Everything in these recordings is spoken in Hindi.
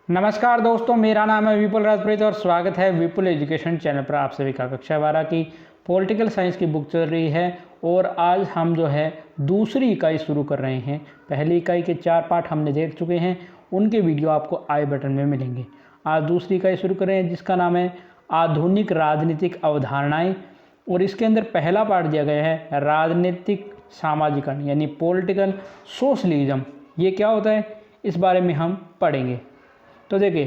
नमस्कार दोस्तों, मेरा नाम है विपुल राजप्रीत और स्वागत है विपुल एजुकेशन चैनल पर। आप सभी का कक्षा 12 की पॉलिटिकल साइंस की बुक चल रही है और आज हम जो है दूसरी इकाई शुरू कर रहे हैं। पहली इकाई के 4 पार्ट हमने देख चुके हैं, उनके वीडियो आपको आई बटन में मिलेंगे। आज दूसरी इकाई शुरू कर रहे हैं जिसका नाम है आधुनिक राजनीतिक अवधारणाएं, और इसके अंदर पहला पार्ट दिया गया है राजनीतिक सामाजिकरण यानी पॉलिटिकल सोशलिज्म। ये क्या होता है इस बारे में हम पढ़ेंगे। तो देखिए,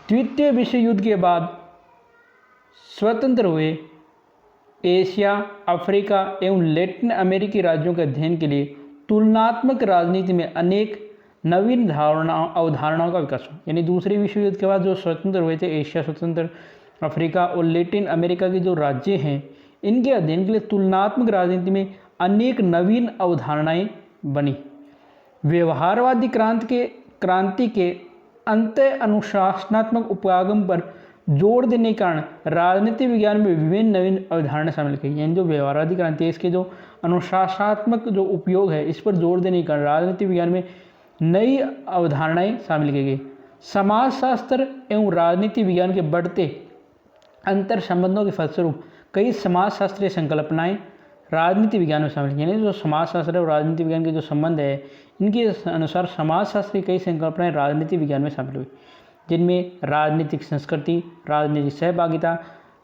द्वितीय विश्व युद्ध के बाद स्वतंत्र हुए एशिया, अफ्रीका एवं लैटिन अमेरिकी राज्यों के अध्ययन के लिए तुलनात्मक राजनीति में अनेक नवीन अवधारणाओं का विकास हुआ। यानी दूसरे विश्व युद्ध के बाद जो स्वतंत्र हुए थे एशिया स्वतंत्र, अफ्रीका और लैटिन अमेरिका के जो राज्य हैं, इनके अध्ययन के लिए तुलनात्मक राजनीति में अनेक नवीन अवधारणाएं बनी। व्यवहारवादी क्रांति के अंत अनुशासनात्मक उपागम पर जोर देने के कारण राजनीति विज्ञान में विभिन्न नवीन अवधारणाएं शामिल की। यानी जो व्यवहारवादी क्रांति है, इसके जो अनुशासनात्मक जो उपयोग है, इस पर जोर देने के कारण राजनीति विज्ञान में नई अवधारणाएं शामिल की गई। समाजशास्त्र एवं राजनीति विज्ञान के बढ़ते अंतर संबंधों के फलस्वरूप कई समाजशास्त्रीय संकल्पनाएं राजनीति विज्ञान में शामिल। यानी जो समाजशास्त्र और राजनीति विज्ञान के जो संबंध है, इनके अनुसार समाजशास्त्र की कई संकल्पनाएं राजनीति विज्ञान में शामिल हुई, जिनमें राजनीतिक संस्कृति, राजनीतिक सहभागिता,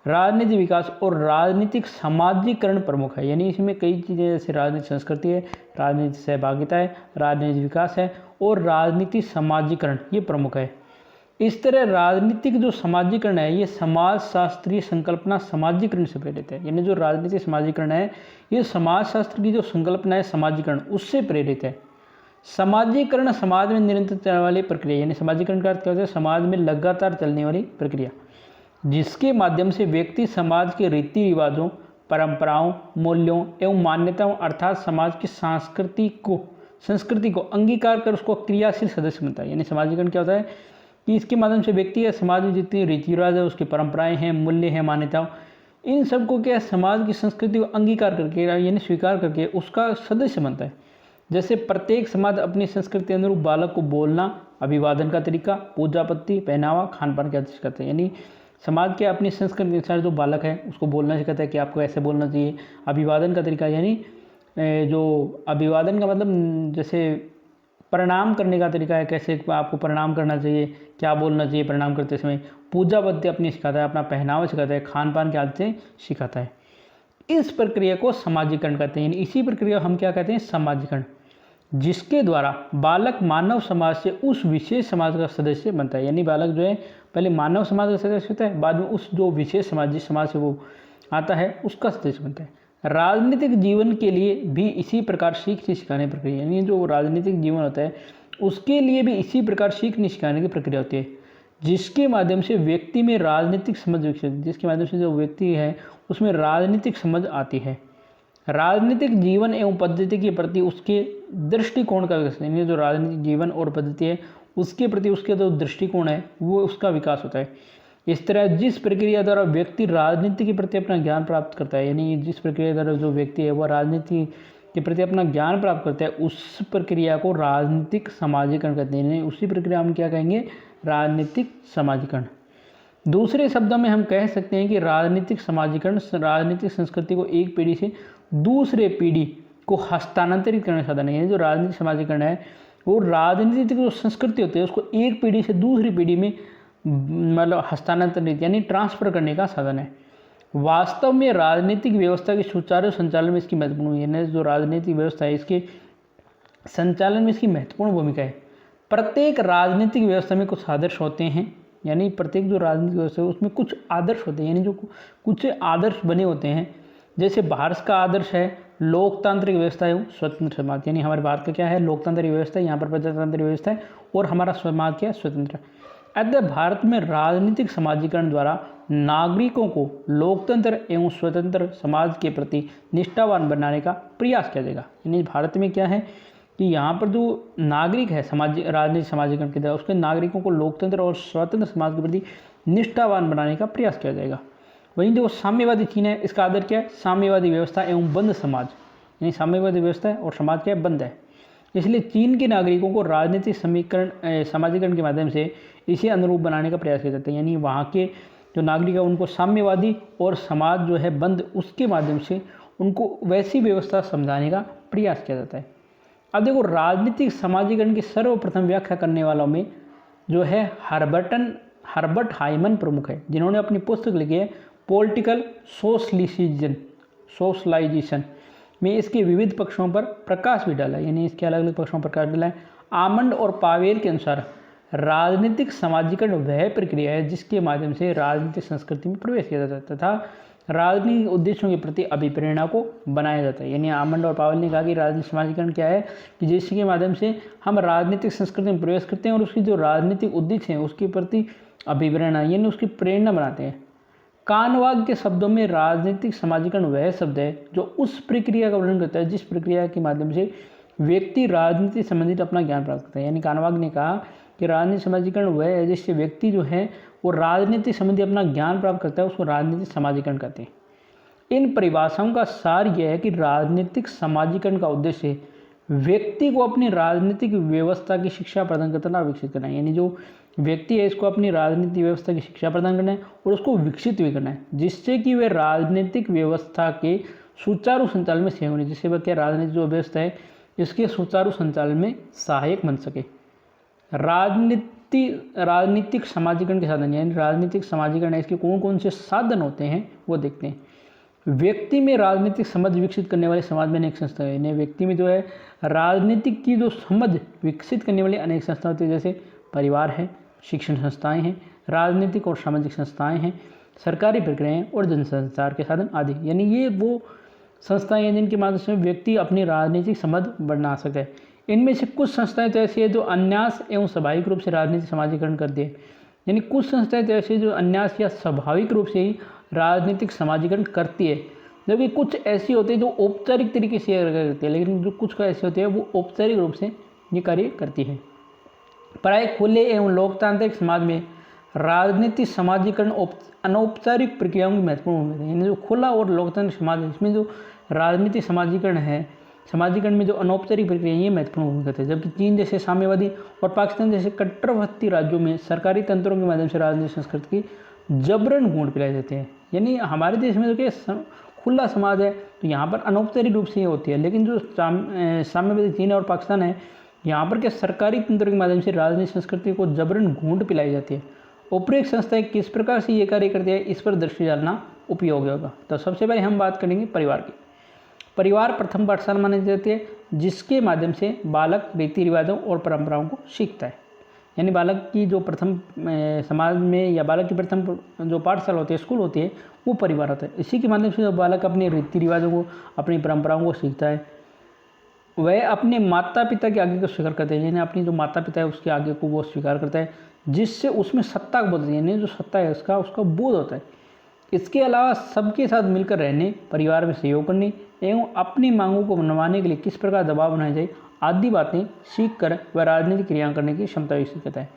राजनीतिक विकास और राजनीतिक समाजीकरण प्रमुख है। यानी इसमें कई चीज़ें जैसे राजनीतिक संस्कृति है, राजनीतिक सहभागिता है, राजनीतिक विकास है और राजनीतिक समाजीकरण, ये प्रमुख है। इस तरह राजनीतिक जो समाजीकरण है, ये समाजशास्त्रीय संकल्पना समाजीकरण से प्रेरित है। यानी जो राजनीतिक समाजीकरण है, ये समाजशास्त्र की जो संकल्पना है समाजीकरण, उससे प्रेरित है। समाजीकरण समाज में निरंतर चलने वाली प्रक्रिया, यानी समाजीकरण का अर्थ क्या होता है? समाज में लगातार चलने वाली प्रक्रिया, जिसके माध्यम से व्यक्ति समाज के रीति रिवाजों, परंपराओं, मूल्यों एवं मान्यताओं अर्थात समाज की संस्कृति को अंगीकार कर उसको क्रियाशील सदस्य बनता है। यानी समाजीकरण क्या होता है कि इसके माध्यम से व्यक्ति या समाज में जितनी रीति रिवाज है, उसकी परंपराएं हैं, मूल्य हैं, मान्यताओं, इन सबको क्या समाज की संस्कृति को अंगीकार करके यानी स्वीकार करके उसका सदस्य बनता है। जैसे प्रत्येक समाज अपनी संस्कृति के अनुरूप बालक को बोलना, अभिवादन का तरीका, पूजा पत्ती, पहनावा, खान पान का सिखाते हैं। यानी समाज के अपनी संस्कृति के अनुसार जो बालक है उसको बोलना सिखाता है कि आपको ऐसे बोलना चाहिए। अभिवादन का तरीका, यानी जो अभिवादन का मतलब जैसे प्रणाम करने का तरीका है, कैसे आपको प्रणाम करना चाहिए, क्या बोलना चाहिए प्रणाम करते समय। पूजा पत्ती अपनी सिखाता है, अपना पहनावा सिखाता है, खान पान के आदतें सिखाता है। इस प्रक्रिया को समाजीकरण कहते हैं। यानी इसी प्रक्रिया हम क्या कहते हैं? समाजीकरण, जिसके द्वारा बालक मानव समाज से उस विशेष समाज का सदस्य बनता है। यानी बालक जो है पहले मानव समाज का सदस्य होता है, बाद में उस जो विशेष समाज जिस समाज से वो आता है उसका सदस्य बनता है। राजनीतिक जीवन के लिए भी इसी प्रकार सीखने सिखाने की प्रक्रिया, यानी जो राजनीतिक जीवन होता है उसके लिए भी इसी प्रकार सीखने सिखाने की प्रक्रिया होती है, जिसके माध्यम से व्यक्ति में राजनीतिक समझ विकसित, जिसके माध्यम से जो व्यक्ति है उसमें राजनीतिक समझ आती है। राजनीतिक जीवन एवं पद्धति के प्रति उसके दृष्टिकोण का विकास, यानी जो राजनीतिक जीवन और पद्धति है उसके प्रति उसके जो दृष्टिकोण है वो उसका विकास होता है। इस तरह जिस प्रक्रिया द्वारा व्यक्ति राजनीति के प्रति अपना ज्ञान प्राप्त करता है, यानी जिस प्रक्रिया द्वारा जो व्यक्ति है वह राजनीति के प्रति अपना ज्ञान प्राप्त करता है, उस प्रक्रिया को राजनीतिक समाजीकरण कहते हैं। उसी प्रक्रिया हम क्या कहेंगे? राजनीतिक समाजीकरण। दूसरे शब्दों में हम कह सकते हैं कि राजनीतिक समाजीकरण राजनीतिक संस्कृति को एक पीढ़ी से दूसरे पीढ़ी को हस्तांतरित करने का साधन है। यानी जो राजनीतिक समाजीकरण है वो राजनीतिक जो संस्कृति होती है उसको एक पीढ़ी से दूसरी पीढ़ी में मतलब हस्तांतरित यानी ट्रांसफर करने का साधन है। वास्तव में राजनीतिक व्यवस्था के सुचारू संचालन में इसकी महत्वपूर्ण, यानी जो राजनीतिक व्यवस्था है इसके संचालन में इसकी महत्वपूर्ण भूमिका है। प्रत्येक राजनीतिक व्यवस्था में कुछ आदर्श होते हैं, यानी प्रत्येक जो राजनीतिक व्यवस्था है उसमें कुछ आदर्श होते हैं, यानी जो कुछ आदर्श बने होते हैं। जैसे भारत का आदर्श है लोकतांत्रिक व्यवस्था एवं स्वतंत्र समाज, यानी हमारे भारत का क्या है? लोकतांत्रिक व्यवस्था, यहाँ पर प्रजातांत्रिक व्यवस्था है और हमारा समाज क्या है? स्वतंत्र। अतः भारत में राजनीतिक समाजीकरण द्वारा नागरिकों को लोकतंत्र एवं स्वतंत्र समाज के प्रति निष्ठावान बनाने का प्रयास किया जाएगा। यानी भारत में क्या है कि यहाँ पर जो नागरिक है राजनीतिक समाजीकरण के द्वारा उसके नागरिकों को लोकतंत्र और स्वतंत्र समाज के प्रति निष्ठावान बनाने का प्रयास किया जाएगा। वहीं जो साम्यवादी चीन है इसका आदर क्या है? साम्यवादी व्यवस्था एवं बंद समाज, यानी साम्यवादी व्यवस्था है और समाज क्या है? बंद है। इसलिए चीन के नागरिकों को राजनीतिक समाजीकरण के माध्यम से इसे अनुरूप बनाने का प्रयास किया जाता है। यानी वहाँ के जो नागरिक है उनको साम्यवादी और समाज जो है बंद, उसके माध्यम से उनको वैसी व्यवस्था समझाने का प्रयास किया जाता है। अब देखो, राजनीतिक समाजीकरण की सर्वप्रथम व्याख्या करने वालों में जो है हर्बर्ट हाइमन प्रमुख है, जिन्होंने अपनी पुस्तक लिखी है पॉलिटिकल सोशलाइजेशन में इसके विविध पक्षों पर प्रकाश भी डाला है। यानी इसके अलग अलग पक्षों पर प्रकाश डाला है। आमंड और पावेल के अनुसार राजनीतिक समाजीकरण वह प्रक्रिया है जिसके माध्यम से राजनीतिक संस्कृति में प्रवेश किया जाता है तथा राजनीतिक उद्देश्यों के प्रति अभिप्रेरणा को बनाया जाता है। यानी आमंड और पावेल ने कहा कि राजनीतिक समाजीकरण क्या है कि जिसके माध्यम से हम राजनीतिक संस्कृति में प्रवेश करते हैं और उसकी जो राजनीतिक उद्देश्य हैं उसके प्रति अभिप्रेरणा यानी उसकी प्रेरणा बनाते हैं। कानवाग के शब्दों में राजनीतिक समाजीकरण वह शब्द है जो उस प्रक्रिया का वर्णन करता है जिस प्रक्रिया के माध्यम से व्यक्ति राजनीति संबंधित अपना ज्ञान प्राप्त करता है। यानी कानवाग ने कहा कि राजनीतिक समाजीकरण वह है जिससे व्यक्ति जो है वो राजनीति संबंधी अपना ज्ञान प्राप्त करता है, उसको राजनीतिक समाजीकरण कहते हैं। इन परिभाषाओं का सार यह है कि राजनीतिक समाजीकरण का उद्देश्य व्यक्ति को अपनी राजनीतिक व्यवस्था की शिक्षा प्रदान करना और विकसित करना है। यानी जो व्यक्ति है इसको अपनी राजनीतिक व्यवस्था की शिक्षा प्रदान करना है और उसको विकसित भी करना है, जिससे कि वह राजनीतिक व्यवस्था के सुचारू संचालन में सहयोग होने, जिससे वह क्या राजनीतिक जो व्यवस्था है इसके सुचारू संचालन में सहायक बन सके। राजनीतिक समाजीकरण के साधन, यानी राजनीतिक समाजीकरण है इसके कौन कौन से साधन होते हैं वो देखते हैं। व्यक्ति में राजनीतिक समझ विकसित करने वाले समाज में अनेक संस्थाएं हैं। व्यक्ति में जो है राजनीतिक की जो समझ विकसित करने वाली अनेक संस्थाएं होती है, जैसे परिवार है, शिक्षण संस्थाएं हैं, राजनीतिक और सामाजिक संस्थाएं हैं, सरकारी प्रक्रियाएं और जनसंचार के साधन आदि। यानी ये वो संस्थाएं हैं जिनके माध्यम से व्यक्ति अपनी राजनीतिक समझ बना सके। इनमें से कुछ संस्थाएं तो ऐसी है जो अन्यास एवं स्वाभाविक रूप से राजनीतिक समाजीकरण करती है। यानी कुछ संस्थाएं तो ऐसी जो अन्यास या स्वाभाविक रूप से ही राजनीतिक समाजीकरण करती है, जबकि कुछ ऐसी होती है जो औपचारिक तरीके से करती है, लेकिन जो कुछ ऐसी होती है वो औपचारिक रूप से ये कार्य करती है। प्राय खुले एवं लोकतांत्रिक समाज में राजनीतिक समाजीकरण अनौपचारिक प्रक्रियाओं की महत्वपूर्ण भूमिका है। यानी जो खुला और लोकतांत्रिक समाज है इसमें जो राजनीतिक समाजीकरण है, समाजीकरण में जो अनौपचारिक प्रक्रिया ये महत्वपूर्ण भूमिका है। जबकि चीन जैसे साम्यवादी और पाकिस्तान जैसे कट्टरपंथी राज्यों में सरकारी तंत्रों के माध्यम से राजनीतिक संस्कृति की जबरन गूंद पिलाए जाते हैं। यानी हमारे देश में जो कि खुला समाज है तो यहाँ पर अनौपचारिक रूप से ये होती है, लेकिन जो साम्यवादी चीन और पाकिस्तान है यहाँ पर क्या सरकारी तंत्र के माध्यम से राजनीतिक संस्कृति को जबरन गूंद पिलाई जाती है। उपरोक्त संस्थाएं किस प्रकार से ये कार्य करती है इस पर दृष्टि डालना उपयोगी होगा। तो सबसे पहले हम बात करेंगे परिवार की। परिवार प्रथम पाठशाला मानी जाती है जिसके माध्यम से बालक रीति रिवाजों और परंपराओं को सीखता है। यानी बालक की जो प्रथम समाज में या बालक की प्रथम जो पाठशाला होती है, स्कूल होती है, वो परिवार होता है। इसी के माध्यम से जो बालक अपने रीति रिवाजों को, अपनी परंपराओं को सीखता है, वह अपने माता पिता के आगे को स्वीकार करते हैं। यानी अपनी जो माता पिता है उसके आगे को वो स्वीकार करता है, जिससे उसमें सत्ता का बोध है, यानी जो सत्ता है उसका बोध होता है। इसके अलावा सबके साथ मिलकर रहने, परिवार में सहयोग करने एवं अपनी मांगों को मनवाने के लिए किस प्रकार दबाव बनाया जाए आदि बातें सीख कर वह राजनीतिक क्रिया करने की क्षमता विकसित करता है।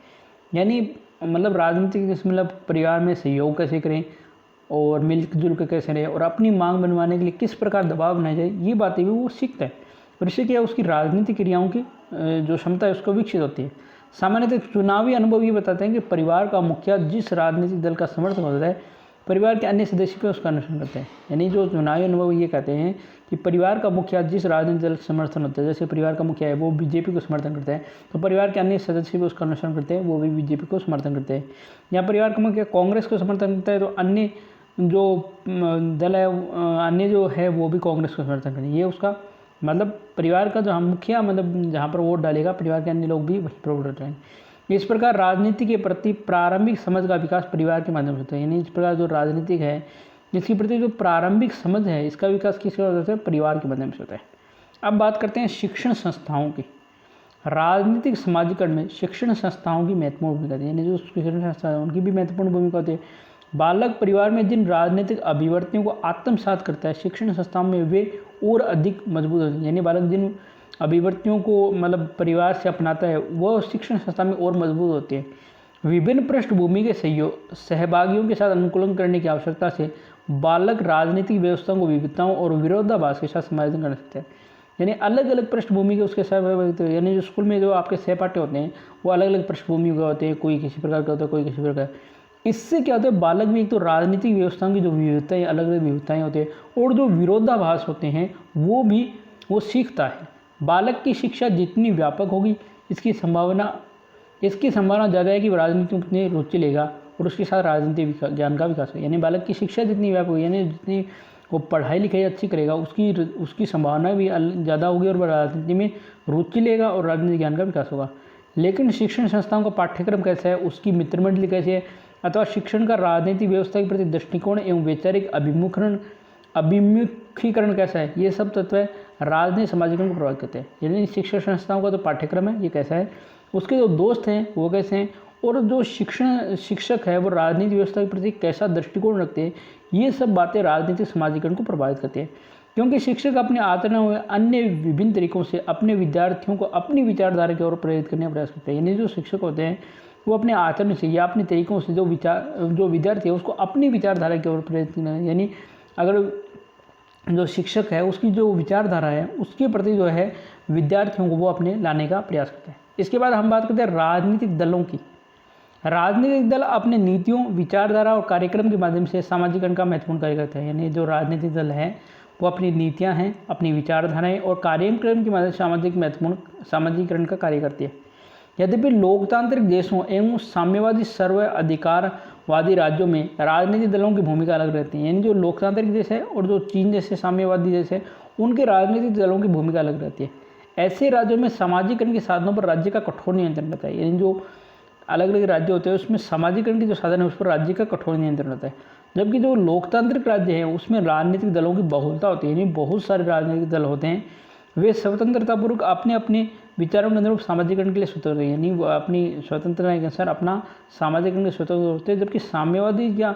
यानी मतलब राजनीतिक मतलब परिवार में सहयोग कैसे करें और मिलजुल कर कैसे रहें और अपनी मांग बनवाने के लिए किस प्रकार दबाव बनाया जाए, ये बातें भी वो सीखता है। और इससे क्या उसकी राजनीतिक क्रियाओं की जो क्षमता है उसको विकसित होती है। सामान्यतः चुनावी अनुभव ये बताते हैं कि परिवार का मुखिया जिस राजनीतिक दल का समर्थक होता है, परिवार के अन्य सदस्य भी उसका अनुसरण करते हैं। यानी जो चुनावी अनुभव ये कहते हैं कि परिवार का मुखिया जिस राजनीतिक दल का समर्थन होता है, जैसे परिवार का मुखिया है वो बीजेपी को समर्थन करता है, तो परिवार के अन्य सदस्य भी उसका अनुसरण करते हैं, वो भी बीजेपी को समर्थन करते हैं। या परिवार का मुखिया कांग्रेस को समर्थन करता है तो अन्य जो दल है, अन्य जो है वो भी कांग्रेस को समर्थन करते हैं। ये उसका मतलब परिवार का जो हम मुखिया मतलब जहाँ पर वोट डालेगा, परिवार के अन्य लोग भी वहीं पर वोट डालेंगे। इस प्रकार राजनीति के प्रति प्रारंभिक समझ का विकास परिवार के माध्यम से होता है। यानी इस प्रकार जो राजनीतिक है इसके प्रति जो प्रारंभिक समझ है इसका विकास किसके होता है, परिवार के माध्यम से होता है। अब बात करते हैं शिक्षण संस्थाओं की। राजनीतिक समाजीकरण में शिक्षण संस्थाओं की महत्वपूर्ण भूमिका होती है। यानी जो शिक्षण संस्थाएं उनकी भी महत्वपूर्ण भूमिका होती है। बालक परिवार में जिन राजनीतिक अभिवर्तियों को आत्मसात करता है, शिक्षण संस्थाओं में वे और अधिक मजबूत होते हैं। यानी बालक जिन अभिवर्तियों को मतलब परिवार से अपनाता है वह शिक्षण संस्था में और मजबूत होती है। विभिन्न पृष्ठभूमि के सहभागियों के साथ अनुकूलन करने की आवश्यकता से बालक राजनीतिक व्यवस्थाओं को विविधताओं और विरोधाभास के साथ समायोजन कर सकते हैं। यानी अलग अलग पृष्ठभूमि के उसके सहभागी, यानी जो स्कूल में जो आपके सहपाठी होते हैं वो अलग अलग पृष्ठभूमि के होते हैं, कोई किसी प्रकार का होता है, कोई किसी प्रकार। इससे क्या होता है, बालक भी एक तो राजनीतिक व्यवस्थाओं की जो विविधताएँ, अलग अलग विविधताएँ होती है और जो विरोधाभास होते हैं वो सीखता है। बालक की शिक्षा जितनी व्यापक होगी इसकी संभावना ज़्यादा है कि वो राजनीति में कितनी रुचि लेगा और उसके साथ राजनीतिक ज्ञान का विकास है। यानी बालक की शिक्षा जितनी व्यापक होगी, यानी जितनी वो पढ़ाई लिखाई अच्छी करेगा उसकी संभावना भी ज़्यादा होगी और वह राजनीति में रुचि लेगा और राजनीतिक ज्ञान का विकास होगा। लेकिन शिक्षण संस्थाओं का पाठ्यक्रम कैसा है, उसकी मित्र मंडली कैसी है, अथवा शिक्षण का राजनीतिक व्यवस्था के प्रति दृष्टिकोण एवं वैचारिक अभिमुखीकरण कैसा है, ये सब तत्व राजनीतिक समाजीकरण को प्रभावित करते हैं। यानी शिक्षण संस्थाओं का जो पाठ्यक्रम है ये कैसा है, उसके जो दोस्त हैं वो कैसे हैं, और जो शिक्षक है वो राजनीतिक व्यवस्था के प्रति कैसा दृष्टिकोण रखते हैं, ये सब बातें राजनीतिक समाजीकरण को प्रभावित करती है। क्योंकि शिक्षक अपने आचरण में अन्य विभिन्न तरीकों से अपने विद्यार्थियों को अपनी विचारधारा की ओर प्रेरित करने का प्रयास करते हैं। यानी जो शिक्षक होते हैं वो अपने आचरण से या अपने तरीकों से जो विद्यार्थी है उसको अपनी विचारधारा की ओर प्रेरित करना है। यानी अगर जो शिक्षक है उसकी जो विचारधारा है उसके प्रति जो है विद्यार्थियों को वो अपने लाने का प्रयास करते हैं। इसके बाद हम बात करते हैं राजनीतिक दलों की। राजनीतिक दल अपने नीतियों, विचारधारा और कार्यक्रम के माध्यम से सामाजिकरण का महत्वपूर्ण कार्य करते हैं। यानी जो राजनीतिक दल है वो अपनी नीतियां हैं, अपनी विचारधाराएं और कार्यक्रम के माध्यम से महत्वपूर्ण सामाजिकरण का कार्य करती है। यद्यपि लोकतांत्रिक देशों एवं साम्यवादी सर्व अधिकारवादी राज्यों में राजनीतिक दलों की भूमिका अलग रहती है। यानी जो लोकतांत्रिक देश है और जो चीन जैसे साम्यवादी देश है उनके राजनीतिक दलों की भूमिका अलग रहती है। ऐसे राज्यों में सामाजिकरण के साधनों पर राज्य का कठोर नियंत्रण रहता है। यानी जो अलग अलग राज्य होते हैं उसमें सामाजिकरण के जो साधन है उस पर राज्य का कठोर नियंत्रण रहता है। जबकि जो लोकतांत्रिक राज्य हैं उसमें राजनीतिक दलों की बहुलता होती है। यानी बहुत सारे राजनीतिक दल होते हैं, वे स्वतंत्रतापूर्वक अपने अपने विचारों के अनुरूप सामाजिकरण के लिए स्वतंत्र है। यानी वो अपनी स्वतंत्रता के अनुसार अपना सामाजिकरण के स्वतंत्र होते हैं। जबकि साम्यवादी या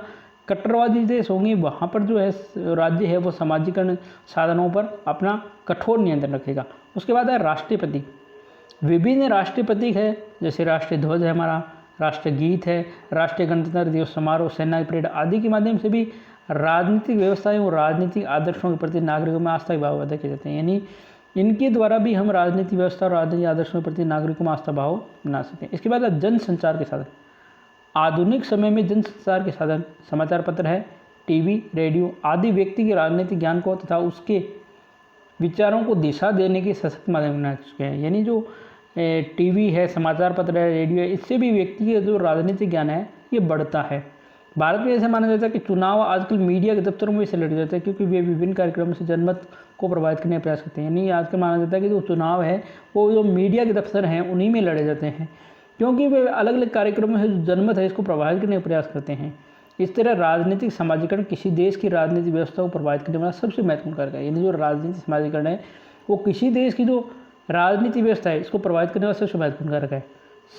कट्टरवादी देश होंगे वहाँ पर जो है राज्य है वो सामाजिकरण साधनों पर अपना कठोर नियंत्रण रखेगा। उसके बाद है राष्ट्रीय प्रतीक। विभिन्न राष्ट्रीय प्रतीक है, जैसे राष्ट्रीय ध्वज है हमारा, राष्ट्रीय गीत है, राष्ट्रीय गणतंत्र दिवस समारोह, सेना की परेड आदि के माध्यम से भी राजनीतिक व्यवस्थाएं और राजनीतिक आदर्शों के प्रति नागरिकों में आस्था के भाव पैदा किए जाते हैं। यानी इनके द्वारा भी हम राजनीतिक व्यवस्था और राजनीतिक आदर्शों के प्रति नागरिकों में आस्था भाव बना सकते हैं। इसके बाद जनसंचार के साधन। आधुनिक समय में जनसंचार के साधन समाचार पत्र है, टीवी, रेडियो आदि व्यक्ति के राजनीतिक ज्ञान को तथा उसके विचारों को दिशा देने के सशक्त माध्यम बना चुके हैं। यानी जो टीवी है, समाचार पत्र है, रेडियो है, इससे भी व्यक्ति का जो राजनीतिक ज्ञान है ये बढ़ता है। भारत में ऐसा माना जाता है कि चुनाव आजकल मीडिया के दफ्तरों में से लड़े जाते हैं, क्योंकि वे विभिन्न कार्यक्रमों से जनमत को प्रभावित करने का प्रयास करते हैं। यानी आजकल माना जाता है कि जो चुनाव है वो जो मीडिया के दफ्तर हैं उन्हीं में लड़े जाते हैं, क्योंकि वे अलग अलग कार्यक्रमों से जो जनमत है इसको प्रभावित करने का प्रयास करते हैं। इस तरह राजनीतिक समाजीकरण किसी देश की राजनीतिक व्यवस्था को प्रभावित करने वाला सबसे महत्वपूर्ण कारक है। यानी जो राजनीतिक समाजीकरण है वो किसी देश की जो राजनीतिक व्यवस्था है इसको प्रभावित करने वाला सबसे महत्वपूर्ण कारक है।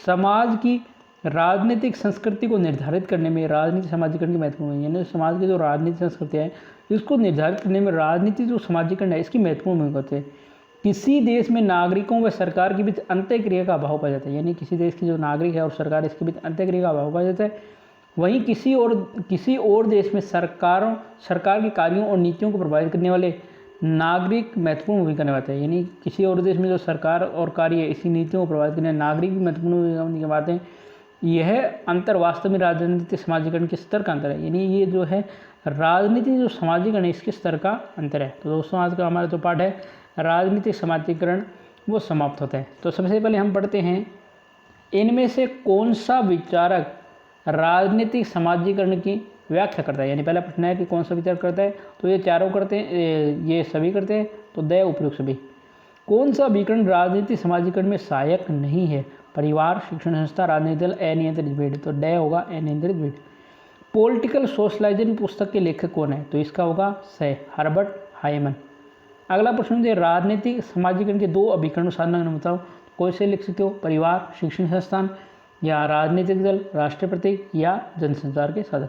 समाज की राजनीतिक संस्कृति को निर्धारित करने में राजनीतिक समाजीकरण की महत्वपूर्ण है। यानी समाज की जो राजनीतिक संस्कृति है इसको निर्धारित करने में राजनीतिक जो समाजीकरण है इसकी महत्वपूर्ण भूमिका होती है। किसी देश में नागरिकों व सरकार के बीच अंतःक्रिया का अभाव पाया जाता है। यानी किसी देश की जो नागरिक है और सरकार इसके बीच अंतःक्रिया का अभाव पाया जाता है। वहीं किसी और देश में सरकार के कार्यों और नीतियों को प्रभावित करने वाले नागरिक महत्वपूर्ण भूमिका निभाते हैं। यानी किसी और देश में जो सरकार और कार्य इसी नीतियों को प्रभावित करने नागरिक भी महत्वपूर्ण भूमिका निभाते हैं। यह अंतर वास्तव में राजनीतिक समाजीकरण के स्तर का अंतर है। यानी ये जो है राजनीतिक जो समाजीकरण है इसके स्तर का अंतर है। तो दोस्तों आज का हमारा जो पाठ है राजनीतिक समाजीकरण वो समाप्त होता है। तो सबसे पहले हम पढ़ते हैं इनमें से कौन सा विचारक राजनीतिक समाजीकरण की व्याख्या करता है। यानी पहला प्रश्न है कि कौन सा विचार करता है, तो ये चारों करते हैं, ये सभी करते हैं, तो द उपयुक्त सभी। कौन सा विकरण राजनीतिक समाजीकरण में सहायक नहीं है? परिवार, शिक्षण संस्था, राजनीतिक दल, अनियंत्रित भीड़, तो ड होगा अनियंत्रित भीड़। पॉलिटिकल सोशलाइजेशन पुस्तक के लेखक कौन है? तो इसका होगा स हर्बर्ट हाइमन। अगला प्रश्न है राजनीतिक समाजीकरण के दो अभिकरण साधन बताओ, कौन से लिख सकते हो? परिवार, शिक्षण संस्थान, या राजनीतिक दल, राष्ट्रीय प्रतीक, या जनसंचार के साधन।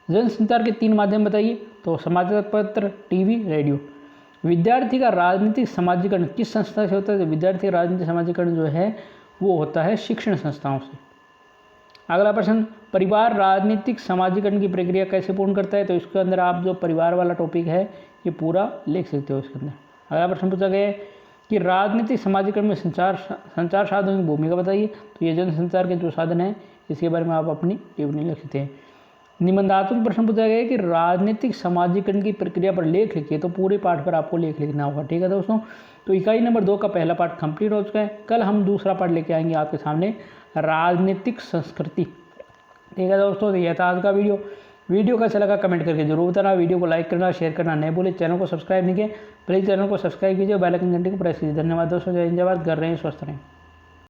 जनसंचार के तीन माध्यम बताइए, तो समाचार पत्र, टीवी, रेडियो। विद्यार्थी का राजनीतिक समाजीकरण किस संस्था से होता है? तो विद्यार्थी का राजनीतिक समाजीकरण जो है वो होता है शिक्षण संस्थाओं से। अगला प्रश्न, परिवार राजनीतिक समाजीकरण की प्रक्रिया कैसे पूर्ण करता है? तो इसके अंदर आप जो परिवार वाला टॉपिक है ये पूरा लिख सकते हो इसके अंदर। अगला प्रश्न पूछा गया है कि राजनीतिक समाजीकरण में संचार साधनों की भूमिका बताइए। तो ये जनसंचार के जो साधन हैं इसके बारे में आप अपनी टिप्पणी लिख सकते हैं। निबंधात्मक प्रश्न पूछा गया है कि राजनीतिक समाजीकरण की प्रक्रिया पर लेख लिखिए। तो पूरे पाठ पर आपको लेख लिखना होगा, ठीक है दोस्तों। तो इकाई नंबर 2 का पहला पाठ कंप्लीट हो चुका है। कल हम दूसरा पाठ लेके आएंगे आपके सामने, राजनीतिक संस्कृति, ठीक है दोस्तों। तो यह था आज का वीडियो कैसा लगा कमेंट करके जरूर बताना। वीडियो को लाइक करना, शेयर करना नहीं भूलें। चैनल को सब्सक्राइब नहीं किया प्लीज़ चैनल को सब्सक्राइब कीजिए, बेल आइकन घंटी को प्रेस कीजिए। धन्यवाद दोस्तों, जय हिंद, जय भारत। कर रहे हैं, स्वस्थ रहें।